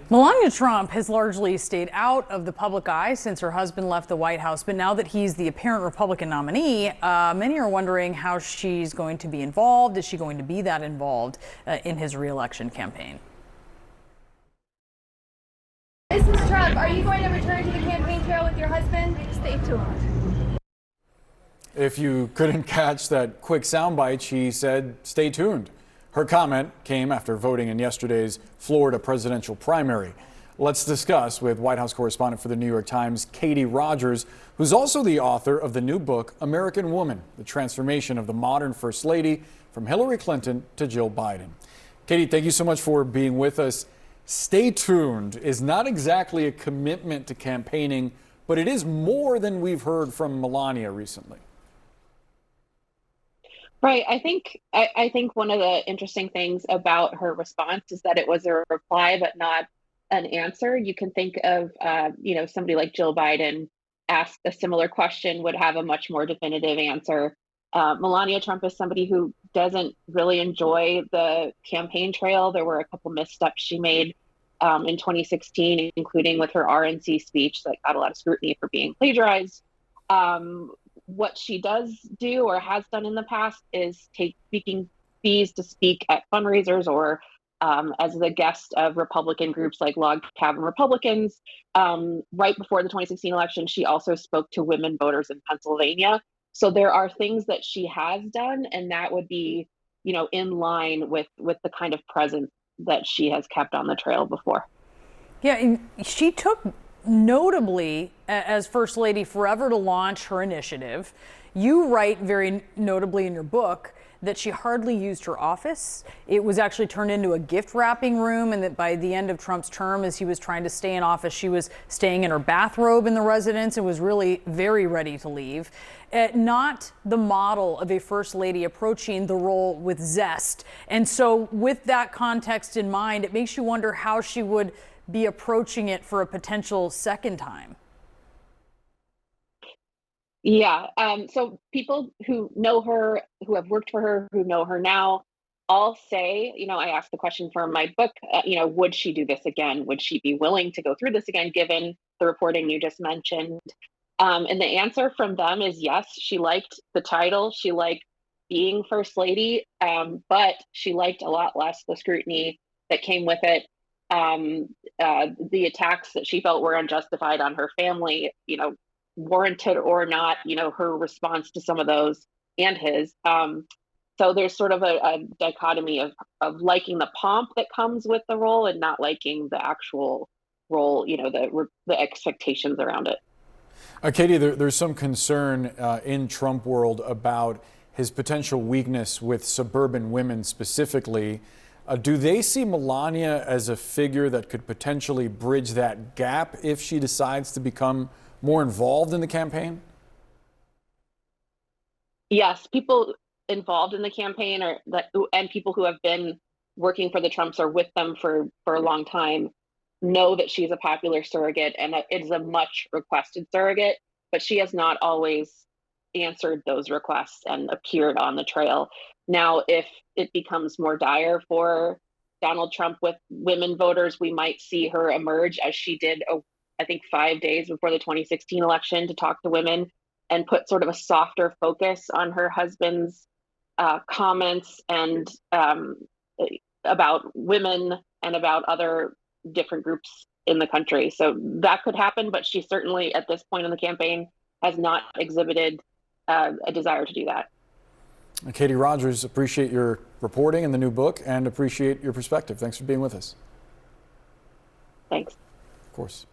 Melania Trump has largely stayed out of the public eye since her husband left the White House, but now that he's the apparent Republican nominee, many are wondering how she's going to be involved. Is she going to be that involved in his re-election campaign? Mrs. Trump, are you going to return to the campaign trail with your husband? Stay tuned. If you couldn't catch that quick soundbite, she said, "Stay tuned." Her comment came after voting in yesterday's Florida presidential primary. Let's discuss with White House correspondent for the New York Times, Katie Rogers, who's also the author of the new book, American Woman: The Transformation of the Modern First Lady, from Hillary Clinton to Jill Biden. Katie, thank you so much for being with us. Stay tuned is not exactly a commitment to campaigning, but it is more than we've heard from Melania recently. Right. I think one of the interesting things about her response is that it was a reply, but not an answer. You can think of, somebody like Jill Biden asked a similar question, would have a much more definitive answer. Melania Trump is somebody who doesn't really enjoy the campaign trail. There were a couple missteps she made in 2016, including with her RNC speech that got a lot of scrutiny for being plagiarized. What she does do or has done in the past is take speaking fees to speak at fundraisers or as the guest of Republican groups like Log Cabin Republicans. Right before the 2016 election, she also spoke to women voters in Pennsylvania. So there are things that she has done, and that would be, in line with the kind of presence that she has kept on the trail before. Yeah, and she took notably as First Lady forever to launch her initiative. You write very notably in your book that she hardly used her office. It was actually turned into a gift wrapping room, and that by the end of Trump's term, as he was trying to stay in office, she was staying in her bathrobe in the residence and was really very ready to leave. Not the model of a First Lady approaching the role with zest. And so with that context in mind, it makes you wonder how she would be approaching it for a potential second time. Yeah. So people who know her, who have worked for her, who know her now, all say, I asked the question for my book, would she do this again? Would she be willing to go through this again, given the reporting you just mentioned? And the answer from them is yes. She liked the title. She liked being First Lady, but she liked a lot less the scrutiny that came with it. The attacks that she felt were unjustified on her family, warranted or not, her response to some of those and his. So there's sort of a dichotomy of liking the pomp that comes with the role and not liking the actual role, the expectations around it. Katie, there's some concern in Trump world about his potential weakness with suburban women specifically. Do they see Melania as a figure that could potentially bridge that gap if she decides to become more involved in the campaign? Yes, people involved in the campaign and people who have been working for the Trumps or with them for a long time know that she's a popular surrogate and that it is a much requested surrogate, but she has not always answered those requests and appeared on the trail. Now, if it becomes more dire for Donald Trump with women voters, we might see her emerge as she did, I think, 5 days before the 2016 election to talk to women and put sort of a softer focus on her husband's comments and about women and about other different groups in the country. So that could happen, but she certainly at this point in the campaign has not exhibited a desire to do that. Katie Rogers, appreciate your reporting in the new book and appreciate your perspective. Thanks for being with us. Thanks. Of course.